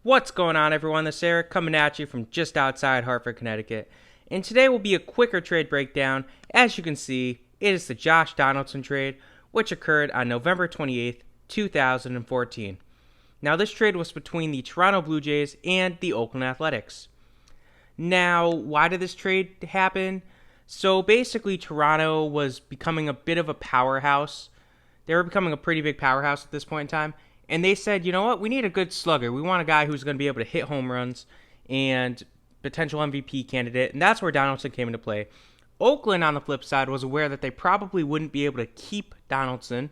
What's going on, everyone? This is Eric coming at you from just outside Hartford, Connecticut. And today will be a quicker trade breakdown. As you can see, it is the Josh Donaldson trade, which occurred on November 28th, 2014. Now, this trade was between the Toronto Blue Jays and the Oakland Athletics. Now, why did this trade happen? So basically, Toronto was becoming a bit of a powerhouse. They were becoming a pretty big powerhouse at this point in time. And they said, you know what, we need a good slugger. We want a guy who's going to be able to hit home runs and potential MVP candidate. And that's where Donaldson came into play. Oakland, on the flip side, was aware that they probably wouldn't be able to keep Donaldson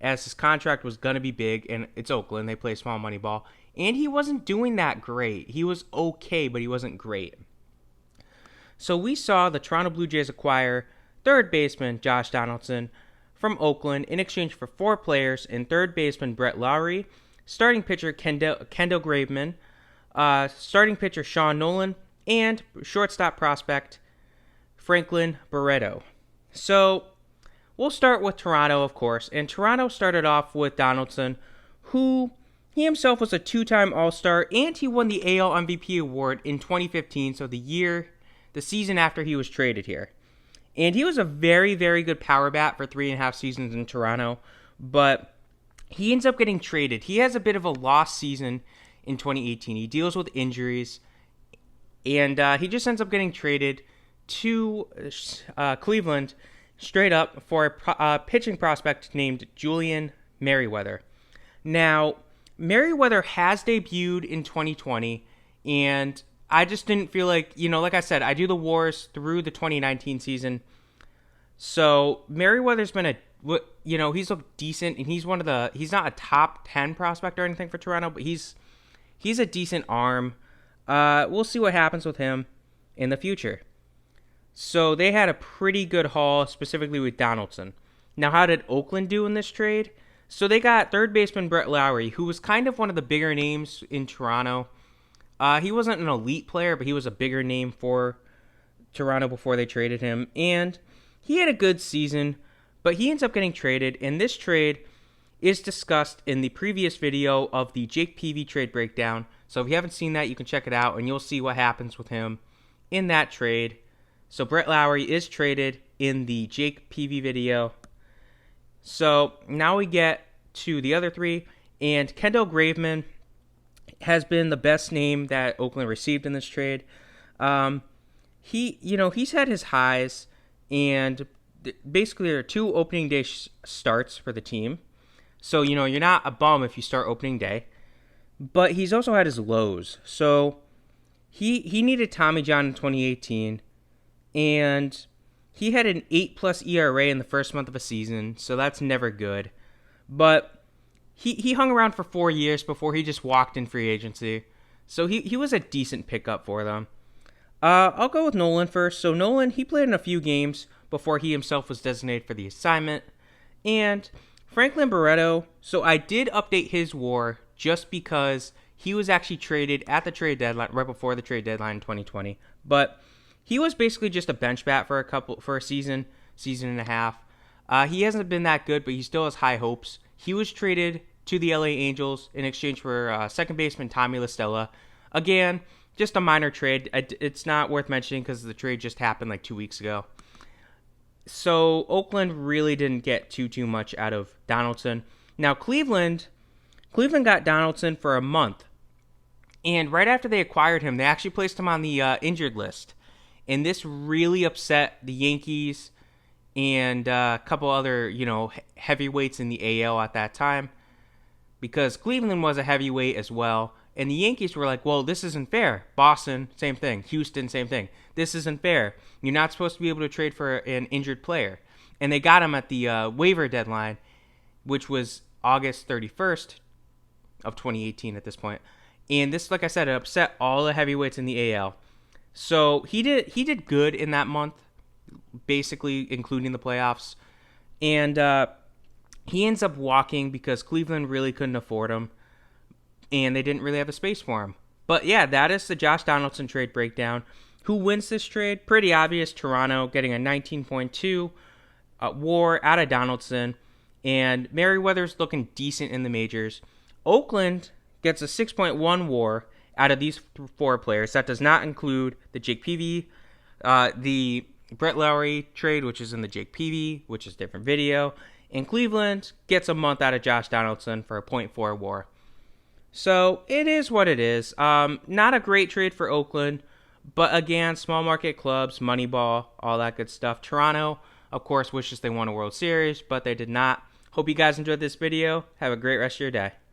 as his contract was going to be big. And it's Oakland. They play small money ball. And he wasn't doing that great. He was okay, but he wasn't great. So we saw the Toronto Blue Jays acquire third baseman Josh Donaldson from Oakland in exchange for four players in third baseman Brett Lowry, starting pitcher Kendall Graveman, starting pitcher Sean Nolan, and shortstop prospect Franklin Barreto. So we'll start with Toronto, of course, and Toronto started off with Donaldson, who he himself was a two-time All-Star, and he won the AL MVP award in 2015, so the season after he was traded here. And he was a very, very good power bat for 3.5 seasons in Toronto, but he ends up getting traded. He has a bit of a lost season in 2018. He deals with injuries, and he just ends up getting traded to Cleveland straight up for a pitching prospect named Julian Merryweather. Now, Merryweather has debuted in 2020, and I just didn't feel like, like I said, I do the WARs through the 2019 season. So Merryweather's been he's a decent, and he's not a top 10 prospect or anything for Toronto, but he's a decent arm. We'll see what happens with him in the future. So they had a pretty good haul, specifically with Donaldson. Now, how did Oakland do in this trade? So they got third baseman Brett Lowry, who was kind of one of the bigger names in Toronto. He wasn't an elite player, but he was a bigger name for Toronto before they traded him. And he had a good season, but he ends up getting traded. And this trade is discussed in the previous video of the Jake Peavy trade breakdown. So if you haven't seen that, you can check it out, and you'll see what happens with him in that trade. So Brett Lowry is traded in the Jake Peavy video. So now we get to the other three, and Kendall Graveman has been the best name that Oakland received in this trade. He's had his highs, and basically there are two opening day starts for the team. So, you're not a bum if you start opening day. But he's also had his lows. So he needed Tommy John in 2018, and he had an 8+ ERA in the first month of a season, so that's never good. But He hung around for 4 years before he just walked in free agency. So he was a decent pickup for them. I'll go with Nolan first. So Nolan, he played in a few games before he himself was designated for the assignment. And Franklin Barreto, so I did update his WAR just because he was actually traded at the trade deadline, right before the trade deadline in 2020. But he was basically just a bench bat for a season and a half. He hasn't been that good, but he still has high hopes. He was traded to the LA Angels in exchange for second baseman Tommy La Stella. Again, just a minor trade. It's not worth mentioning because the trade just happened like 2 weeks ago. So Oakland really didn't get too much out of Donaldson. Now Cleveland got Donaldson for a month. And right after they acquired him, they actually placed him on the injured list. And this really upset the Yankees and a couple other, heavyweights in the AL at that time, because Cleveland was a heavyweight as well, and the Yankees were like, well, this isn't fair. Boston, same thing. Houston, same thing. This isn't fair. You're not supposed to be able to trade for an injured player. And they got him at the waiver deadline, which was August 31st of 2018 at this point. And this, like I said, it upset all the heavyweights in the AL. So he did good in that month, basically including the playoffs, and he ends up walking because Cleveland really couldn't afford him, and they didn't really have a space for him. But yeah, that is the Josh Donaldson trade breakdown. Who wins this trade? Pretty obvious. Toronto getting a 19.2 WAR out of Donaldson, and Merryweather's looking decent in the majors. Oakland gets a 6.1 WAR out of these 4 players. That does not include the Jake Peavy, the Brett Lowry trade, which is in the Jake Peavy, which is a different video. And Cleveland gets a month out of Josh Donaldson for a 0.4 WAR. So it is what it is. Not a great trade for Oakland, but again, small market clubs, Moneyball, all that good stuff. Toronto, of course, wishes they won a World Series, but they did not. Hope you guys enjoyed this video. Have a great rest of your day.